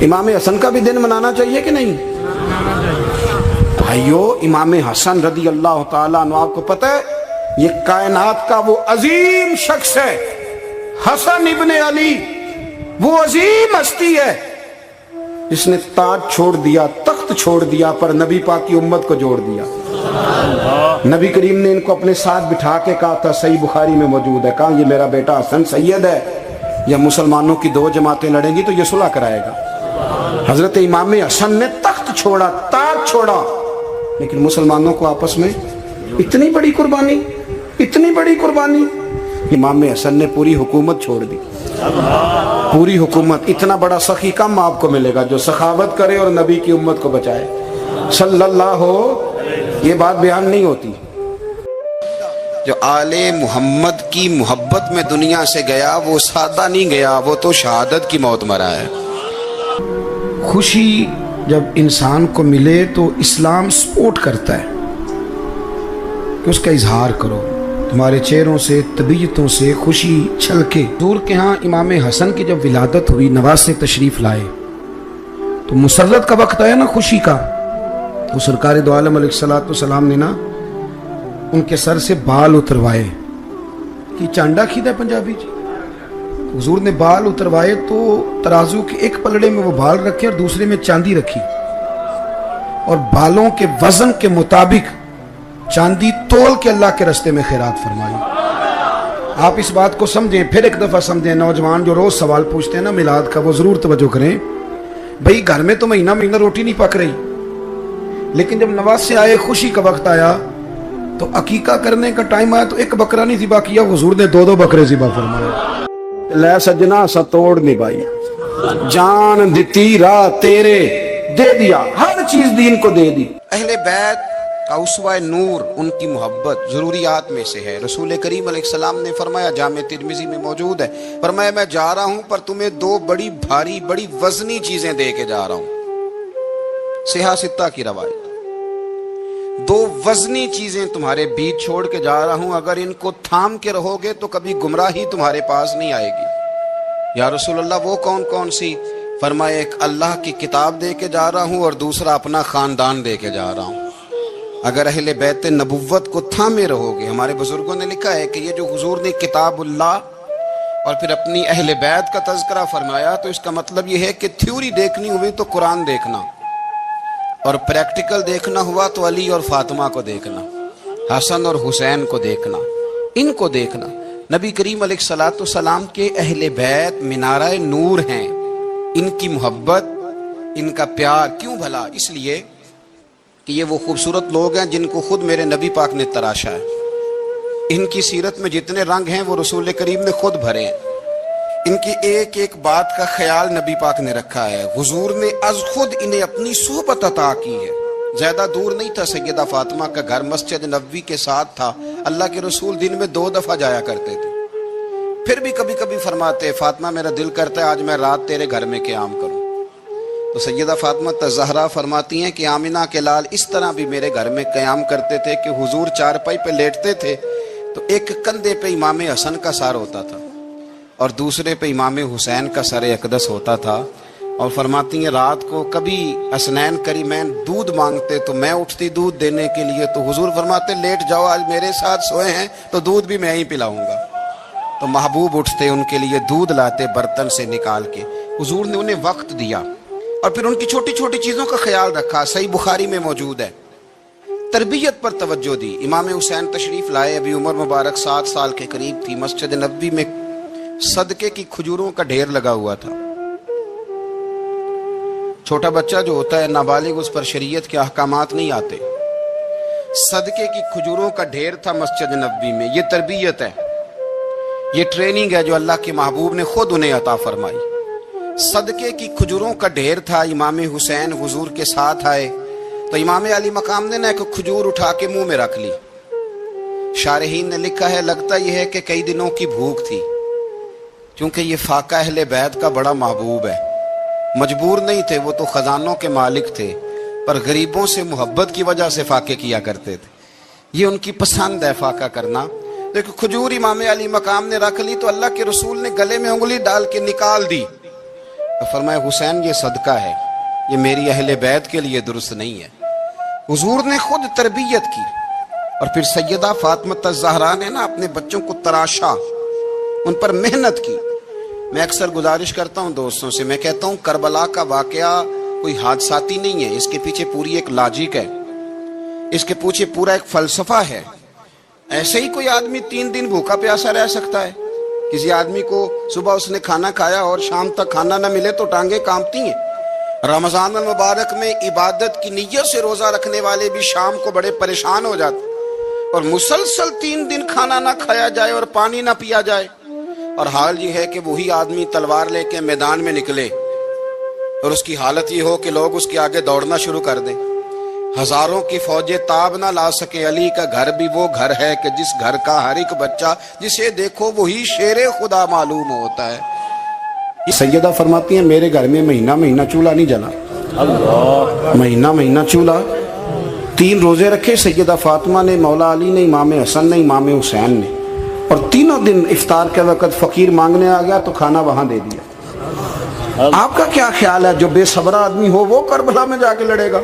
امام حسن کا بھی دن منانا چاہیے کہ نہیں؟ بھائیو، امام حسن رضی اللہ تعالیٰ عنہ، آپ کو پتہ ہے یہ کائنات کا وہ عظیم شخص ہے، حسن ابن علی، وہ عظیم ہستی ہے جس نے تاج چھوڑ دیا، تخت چھوڑ دیا، پر نبی پاک کی امت کو جوڑ دیا۔ نبی کریم نے ان کو اپنے ساتھ بٹھا کے کہا تھا، صحیح بخاری میں موجود ہے، کہا یہ میرا بیٹا حسن سید ہے، یا مسلمانوں کی دو جماعتیں لڑیں گی تو یہ صلح کرائے گا۔ حضرت امام حسن نے تخت چھوڑا، تاج چھوڑا، لیکن مسلمانوں کو آپس میں اتنی بڑی قربانی، اتنی بڑی قربانی۔ امام حسن نے پوری حکومت چھوڑ دی، پوری حکومت۔ اتنا بڑا سخی کم آپ کو ملے گا جو سخاوت کرے اور نبی کی امت کو بچائے صلی اللہ ہو۔ یہ بات بیان نہیں ہوتی۔ جو آل محمد کی محبت میں دنیا سے گیا وہ سادہ نہیں گیا، وہ تو شہادت کی موت مرا ہے۔ خوشی جب انسان کو ملے تو اسلام سپورٹ کرتا ہے کہ اس کا اظہار کرو، تمہارے چہروں سے، طبیعتوں سے خوشی چھلکے۔ حضور کے ہاں امام حسن کی جب ولادت ہوئی، نواز سے تشریف لائے تو مسرت کا وقت آیا نا خوشی کا، تو سرکار دو عالم علیہ السلام نے نا ان کے سر سے بال اتروائے، کہ چانڈا کھیدا ہے پنجابی جی۔ حضور نے بال اتروائے تو ترازو کے ایک پلڑے میں وہ بال رکھے اور دوسرے میں چاندی رکھی، اور بالوں کے وزن کے مطابق چاندی تول کے اللہ کے رستے میں خیرات فرمائی۔ آپ اس بات کو سمجھیں، پھر ایک دفعہ سمجھیں، نوجوان جو روز سوال پوچھتے ہیں نا میلاد کا، وہ ضرور توجہ کریں۔ بھئی گھر میں تو مہینہ مہینہ روٹی نہیں پک رہی، لیکن جب نواز سے آئے، خوشی کا وقت آیا تو عقیقہ کرنے کا ٹائم آیا تو ایک بکرا نہیں ذبح کیا، حضور نے دو بکرے ذبح فرمائے۔ لے سجنا سا توڑ نبھائی، جان دیتی راہ تیرے، دے دیا، ہر چیز دین کو دے دی۔ اہل بیت کا اسوہ نور، ان کی محبت ضروریات میں سے ہے۔ رسول کریم علیہ السلام نے فرمایا، جامع ترمذی میں موجود ہے، فرمایا میں جا رہا ہوں پر تمہیں دو بڑی بھاری بڑی وزنی چیزیں دے کے جا رہا ہوں۔ صحیح ستہ کی روایت، دو وزنی چیزیں تمہارے بیچ چھوڑ کے جا رہا ہوں، اگر ان کو تھام کے رہو گے تو کبھی گمراہی تمہارے پاس نہیں آئے گی۔ یا رسول اللہ وہ کون کون سی؟ فرمایا ایک اللہ کی کتاب دے کے جا رہا ہوں اور دوسرا اپنا خاندان دے کے جا رہا ہوں۔ اگر اہل بیت نبوت کو تھامے رہو گے، ہمارے بزرگوں نے لکھا ہے کہ یہ جو حضور نے کتاب اللہ اور پھر اپنی اہل بیت کا تذکرہ فرمایا، تو اس کا مطلب یہ ہے کہ تھیوری دیکھنی ہوئی تو قرآن دیکھنا، اور پریکٹیکل دیکھنا ہوا تو علی اور فاطمہ کو دیکھنا، حسن اور حسین کو دیکھنا، ان کو دیکھنا۔ نبی کریم علیہ السلام کے اہل بیت منارہ نور ہیں، ان کی محبت، ان کا پیار کیوں بھلا؟ اس لیے کہ یہ وہ خوبصورت لوگ ہیں جن کو خود میرے نبی پاک نے تراشا ہے۔ ان کی سیرت میں جتنے رنگ ہیں وہ رسول کریم نے خود بھرے ہیں۔ ان کی ایک ایک بات کا خیال نبی پاک نے رکھا ہے۔ حضور نے از خود انہیں اپنی صحبت عطا کی ہے۔ زیادہ دور نہیں تھا سیدہ فاطمہ کا گھر، مسجد نبوی کے ساتھ تھا۔ اللہ کے رسول دن میں 2 دفعہ جایا کرتے تھے، پھر بھی کبھی کبھی فرماتے، فاطمہ میرا دل کرتا ہے آج میں رات تیرے گھر میں قیام کروں۔ تو سیدہ فاطمہ الزہرا فرماتی ہیں کہ آمنہ کے لال اس طرح بھی میرے گھر میں قیام کرتے تھے کہ حضور چارپائی پہ لیٹتے تھے تو ایک کندھے پہ امام حسن کا سر ہوتا تھا اور دوسرے پہ امام حسین کا سر اقدس ہوتا تھا، اور فرماتی ہیں رات کو کبھی حسنین کریمین دودھ مانگتے تو میں اٹھتی دودھ دینے کے لیے، تو حضور فرماتے لیٹ جاؤ، آج میرے ساتھ سوئے ہیں تو دودھ بھی میں ہی پلاؤں گا۔ تو محبوب اٹھتے ان کے لیے دودھ لاتے برتن سے نکال کے۔ حضور نے انہیں وقت دیا اور پھر ان کی چھوٹی چھوٹی چیزوں کا خیال رکھا۔ صحیح بخاری میں موجود ہے، تربیت پر توجہ دی۔ امام حسین تشریف لائے، ابھی عمر مبارک 7 سال کے قریب تھی۔ مسجد نبوی میں صدقے کی کھجوروں کا ڈھیر لگا ہوا تھا۔ چھوٹا بچہ جو ہوتا ہے نابالغ، اس پر شریعت کے احکامات نہیں آتے۔ صدقے کی کھجوروں کا ڈھیر تھا مسجد نبوی میں۔ یہ تربیت ہے، یہ ٹریننگ ہے جو اللہ کے محبوب نے خود انہیں عطا فرمائی۔ صدقے کی کھجوروں کا ڈھیر تھا۔ امام حسین حضور کے ساتھ آئے تو امام علی مقام نے ایک کھجور اٹھا کے منہ میں رکھ لی۔ شارحین نے لکھا ہے لگتا یہ ہے کہ کئی دنوں کی بھوک تھی، کیونکہ یہ فاقہ اہل بیت کا بڑا محبوب ہے۔ مجبور نہیں تھے، وہ تو خزانوں کے مالک تھے، پر غریبوں سے محبت کی وجہ سے فاقے کیا کرتے تھے۔ یہ ان کی پسند ہے فاقہ کرنا۔ دیکھو کھجور امام علی مقام نے رکھ لی تو اللہ کے رسول نے گلے میں انگلی ڈال کے نکال دی۔ تو فرمایا حسین یہ صدقہ ہے، یہ میری اہل بیت کے لیے درست نہیں ہے۔ حضور نے خود تربیت کی، اور پھر سیدہ فاطمہ الزہرا نے نا اپنے بچوں کو تراشا، ان پر محنت کی۔ میں اکثر گزارش کرتا ہوں دوستوں سے، میں کہتا ہوں کربلا کا واقعہ کوئی حادثاتی نہیں ہے، اس کے پیچھے پوری ایک لاجک ہے، اس کے پیچھے پورا ایک فلسفہ ہے۔ ایسے ہی کوئی آدمی 3 دن بھوکا پیاسا رہ سکتا ہے؟ کسی آدمی کو صبح اس نے کھانا کھایا اور شام تک کھانا نہ ملے تو ٹانگیں کانپتی ہیں۔ رمضان المبارک میں عبادت کی نیت سے روزہ رکھنے والے بھی شام کو بڑے پریشان ہو جاتے، اور مسلسل 3 دن کھانا نہ کھایا جائے اور پانی نہ پیا جائے، اور حال یہ ہے کہ وہی آدمی تلوار لے کے میدان میں نکلے اور اس کی حالت یہ ہو کہ لوگ اس کے آگے دوڑنا شروع کر دیں، ہزاروں کی فوجیں تاب نہ لا سکے۔ علی کا گھر بھی وہ گھر ہے کہ جس گھر کا ہر ایک بچہ جسے دیکھو وہی شیر خدا معلوم ہوتا ہے۔ سیدہ فرماتی ہیں میرے گھر میں مہینہ مہینہ چولہا نہیں جلا، مہینہ مہینہ چولہا۔ 3 روزے رکھے سیدہ فاطمہ نے، مولا علی نے، امام حسن نے، امام حسین نے، اور تینوں دن افطار کے وقت فقیر مانگنے آ گیا تو کھانا وہاں دے دیا۔ آپ کا کیا خیال ہے جو بے صبر آدمی ہو وہ کربلا میں جا کے لڑے گا،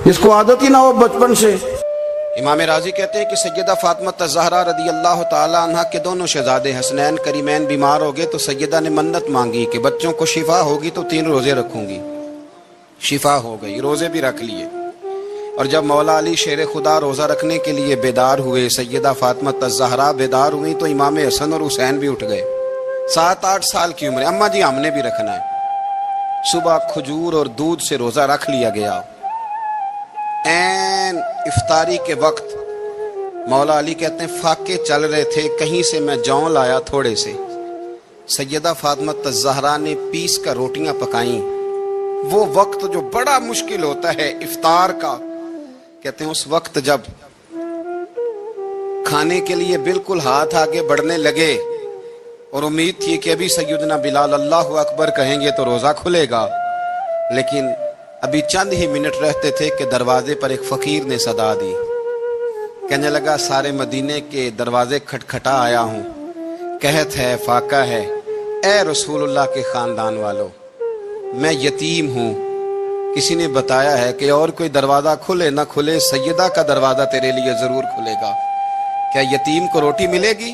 جس کو عادت ہی نہ ہو بچپن سے؟ امام راضی کہتے ہیں کہ سیدہ فاطمہ الزہرا رضی اللہ تعالی عنہ کے دونوں شہزادے حسنین کریمین بیمار ہو گئے تو سیدہ نے منت مانگی کہ بچوں کو شفا ہوگی تو 3 روزے رکھوں گی۔ شفا ہو گئی، روزے بھی رکھ لیے۔ اور جب مولا علی شیر خدا روزہ رکھنے کے لیے بیدار ہوئے، سیدہ فاطمہ الزہرا بیدار ہوئی تو امام حسن اور حسین بھی اٹھ گئے۔ 7-8 سال کی عمر، اماں جی ہم نے بھی رکھنا ہے۔ صبح کھجور اور دودھ سے روزہ رکھ لیا گیا۔ این افطاری کے وقت مولا علی کہتے ہیں فاقے چل رہے تھے، کہیں سے میں جون لایا تھوڑے سے، سیدہ فاطمہ الزہرا نے پیس کر روٹیاں پکائیں۔ وہ وقت جو بڑا مشکل ہوتا ہے افطار کا، کہتے ہیں اس وقت جب کھانے کے لیے بالکل ہاتھ آگے بڑھنے لگے اور امید تھی کہ ابھی سیدنا بلال اللہ اکبر کہیں گے تو روزہ کھلے گا، لیکن ابھی چند ہی منٹ رہتے تھے کہ دروازے پر ایک فقیر نے صدا دی، کہنے لگا سارے مدینے کے دروازے کھٹکھٹا آیا ہوں، قحط ہے، فاقہ ہے، اے رسول اللہ کے خاندان والو، میں یتیم ہوں، کسی نے بتایا ہے کہ اور کوئی دروازہ کھلے نہ کھلے سیدہ کا دروازہ تیرے لیے ضرور کھلے گا، کیا یتیم کو روٹی ملے گی؟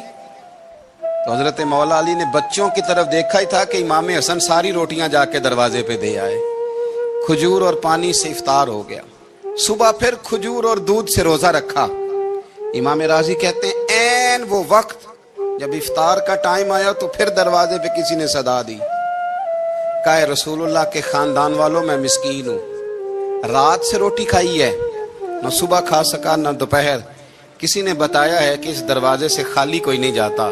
تو حضرت مولا علی نے بچوں کی طرف دیکھا ہی تھا کہ امام حسن ساری روٹیاں جا کے دروازے پہ دے آئے۔ کھجور اور پانی سے افطار ہو گیا۔ صبح پھر کھجور اور دودھ سے روزہ رکھا۔ امام راضی کہتے ہیں این وہ وقت جب افطار کا ٹائم آیا تو پھر دروازے پہ کسی نے صدا دی، کہا رسول اللہ کے خاندان والوں میں مسکین ہوں، رات سے روٹی کھائی ہے، نہ صبح کھا سکا نہ دوپہر، کسی نے بتایا ہے کہ اس دروازے سے خالی کوئی نہیں جاتا۔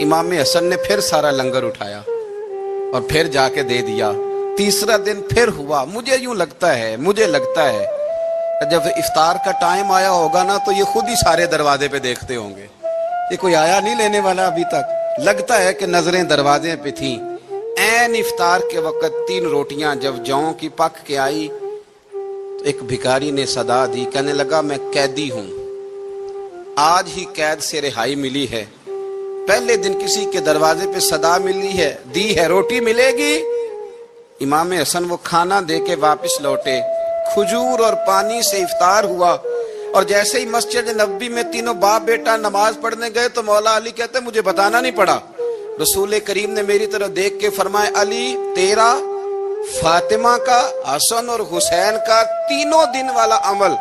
امام حسن نے پھر سارا لنگر اٹھایا اور پھر جا کے دے دیا۔ تیسرا دن پھر ہوا۔ مجھے یوں لگتا ہے جب افطار کا ٹائم آیا ہوگا نا تو یہ خود ہی سارے دروازے پہ دیکھتے ہوں گے، یہ کوئی آیا نہیں لینے والا ابھی تک، لگتا ہے کہ نظریں دروازے پہ تھیں۔ این افطار کے وقت 3 روٹیاں جب جاؤں کی پک کے آئی تو ایک بھکاری نے صدا دی، کہنے لگا میں قیدی ہوں، آج ہی قید سے رہائی ملی ہے، پہلے دن کسی کے دروازے پہ صدا ملی ہے، دی ہے روٹی ملے گی۔ امام حسن وہ کھانا دے کے واپس لوٹے، کھجور اور پانی سے افطار ہوا، اور جیسے ہی مسجد نبوی میں تینوں باپ بیٹا نماز پڑھنے گئے تو مولا علی کہتے مجھے بتانا نہیں پڑا، رسول کریم نے میری طرف دیکھ کے فرمایا علی تیرا، فاطمہ کا، حسن اور حسین کا 3 دن والا عمل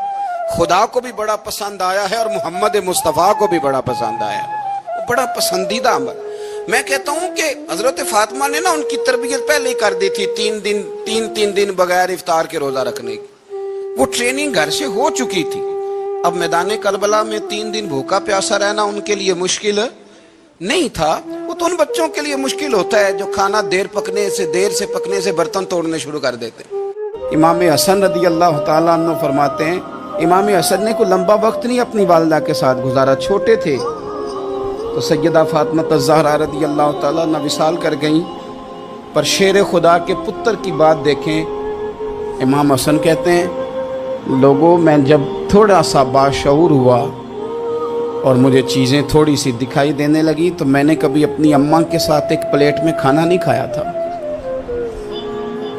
خدا کو بھی بڑا پسند آیا ہے اور محمد مصطفیٰ کو بھی بڑا پسند آیا ہے، وہ بڑا پسندیدہ عمل۔ میں کہتا ہوں کہ حضرت فاطمہ نے نا ان کی تربیت پہلے ہی کر دی تھی، 3 دن بغیر افطار کے روزہ رکھنے کی، وہ ٹریننگ گھر سے ہو چکی تھی۔ اب میدان کربلا میں 3 دن بھوکا پیاسا رہنا ان کے لیے مشکل نہیں تھا، وہ تو ان بچوں کے لیے مشکل ہوتا ہے جو کھانا دیر سے پکنے سے برتن توڑنے شروع کر دیتے ہیں۔ امام حسن رضی اللہ تعالیٰ عنہ فرماتے ہیں امام حسن نے کوئی لمبا وقت نہیں اپنی والدہ کے ساتھ گزارا، چھوٹے تھے تو سیدہ فاطمہ الزہرا رضی اللہ تعالیٰ عنہ وصال کر گئیں، پر شیر خدا کے پتر کی بات دیکھیں، امام حسن کہتے ہیں لوگوں میں جب تھوڑا سا باشعور ہوا اور مجھے چیزیں تھوڑی سی دکھائی دینے لگی تو میں نے کبھی اپنی اماں کے ساتھ ایک پلیٹ میں کھانا نہیں کھایا تھا،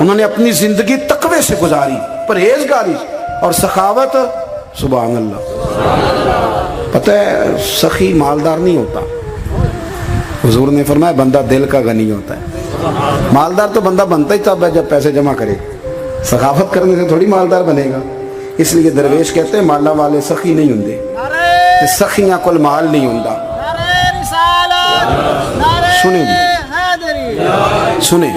انہوں نے اپنی زندگی تقوی سے گزاری، پرہیزگاری اور سخاوت. سبحان اللہ. پتہ ہے سخی مالدار نہیں ہوتا. حضور نے فرمایا بندہ دل کا غنی ہوتا ہے. مالدار تو بندہ بنتا ہی تب ہے جب پیسے جمع کرے. سخاوت کرنے سے تھوڑی مالدار بنے گا. اس لیے درویش کہتے ہیں مالا والے سخی نہیں ہوندے، سخیاں کول مال نہیں ہوندا. سنیں جی، سنیں،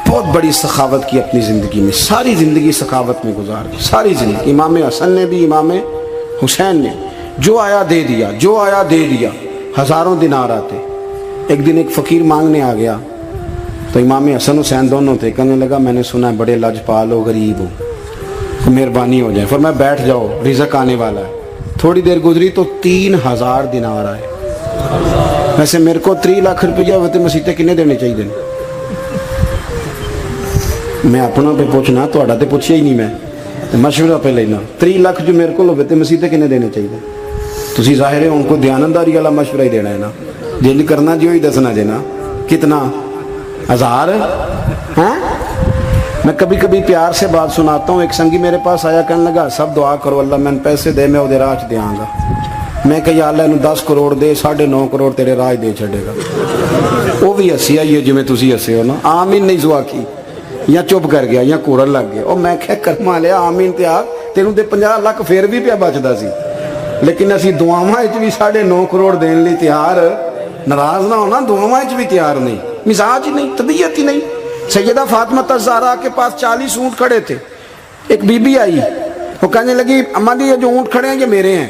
بہت بڑی سخاوت کی اپنی زندگی میں، ساری زندگی سخاوت میں گزار دی، ساری زندگی. امام حسن نے بھی، امام حسین نے جو آیا دے دیا، جو آیا دے دیا. ہزاروں دینار آتے. ایک دن ایک فقیر مانگنے آ گیا تو امام حسن حسین دونوں تھے. کہنے لگا میں نے سنا ہے بڑے لاجپال ہو، غریب ہو، مہربانی ہو جائے. فرمایا بیٹھ جاؤ، رزق آنے والا ہے. تھوڑی دیر گزری تو 3000 دینار آئے. ویسے میرے کو 3 لاکھ روپیہ ہوتے مسیطے کنے دینے چاہیے؟ میں اپنا پہ پوچھنا، تھوڑا تے پوچھیا ہی نہیں، میں مشورہ پہ لینا. 3 لاکھ جو میرے کو ہوتے مسیطے کنے دینے چاہیے؟ تسی ظاہر ہے ان کو دیانتداری والا مشورہ ہی دینا ہے نا. جن کرنا جی وہی دسنا جی نا. کتنا 1000؟ ہاں میں کبھی کبھی پیار سے بات سناتا ہوں. ایک سنگی میرے پاس آیا، کہنے لگا سب دعا کرو اللہ میں پیسے دے، میں وہ راج دیا گا. میں کہ یا اللہ انہوں 10 کروڑ دے، 9.5 کروڑ تیرے راج دے چھڑے گا. وہ بھی ہسی آئی ہے جی میں تسی ہسے ہو نا. آمین نہیں دعا کی، یا چپ کر گیا یا کوڑن لگ گیا. اور میں کہ کرما لیا آمین تے آگ تینوں تے 50 لاکھ پھر بھی پیا بچدا سی. لیکن اسی دعاواں وچ بھی 9.5 کروڑ دین لی تیار. ناراض نہ ہونا، دعاواں وچ بھی تیار نہیں. مزاج ہی نہیں، طبیعت ہی نہیں. سیدہ فاطمہ الزہرا کے پاس 40 اونٹ کھڑے تھے. ایک بی بی آئی، وہ کہنے لگی اماں جی یہ جو اونٹ کھڑے ہیں یہ میرے ہیں،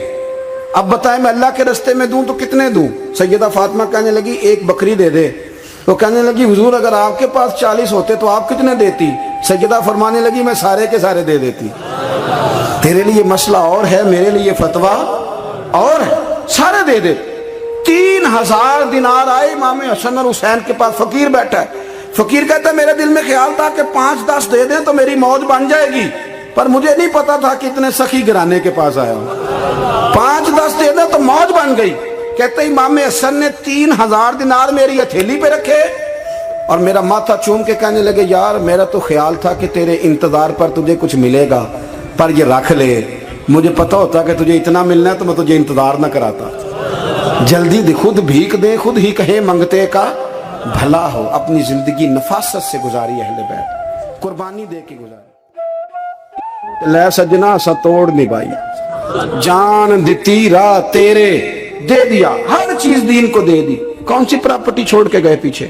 اب بتائیں میں اللہ کے رستے میں دوں تو کتنے دوں؟ سیدہ فاطمہ کہنے لگی 1 بکری دے دے. وہ کہنے لگی حضور اگر آپ کے پاس 40 ہوتے تو آپ کتنے دیتی؟ سیدہ فرمانے لگی میں سارے کے سارے دے دیتی. تیرے لیے مسئلہ اور ہے، میرے لیے فتویٰ اور ہے، سارے دے دے. 3000 دینار آئے امام حسن اور حسین کے پاس. فقیر بیٹھا ہے. فقیر کہتا ہے میرے دل میں خیال تھا کہ 5-10 دے دیں تو میری موج بن جائے گی، پر مجھے نہیں پتا تھا کہ اتنے سخی گھرانے کے پاس آیا ہوں. 5-10 دے دیں تو موج بن گئی. کہتے امام حسن نے 3000 دینار میری ہتھیلی پہ رکھے اور میرا ماتھا چوم کے کہنے لگے یار میرا تو خیال تھا کہ تیرے انتظار پر تجھے کچھ ملے گا، پر یہ رکھ لے. مجھے پتا ہوتا کہ تجھے اتنا ملنا ہے تو میں تجھے انتظار نہ کراتا. جلدی دے، خود بھیک دے، خود ہی کہے منگتے کا بھلا ہو. اپنی زندگی نفاست سے گزاری اہل بیت، قربانی دے کے گزاری. لے سجنا سا توڑ نبھائی، جان دیتی راہ تیرے، دے دیا ہر چیز دین کو دے دی. کون سی پراپرٹی چھوڑ کے گئے پیچھے؟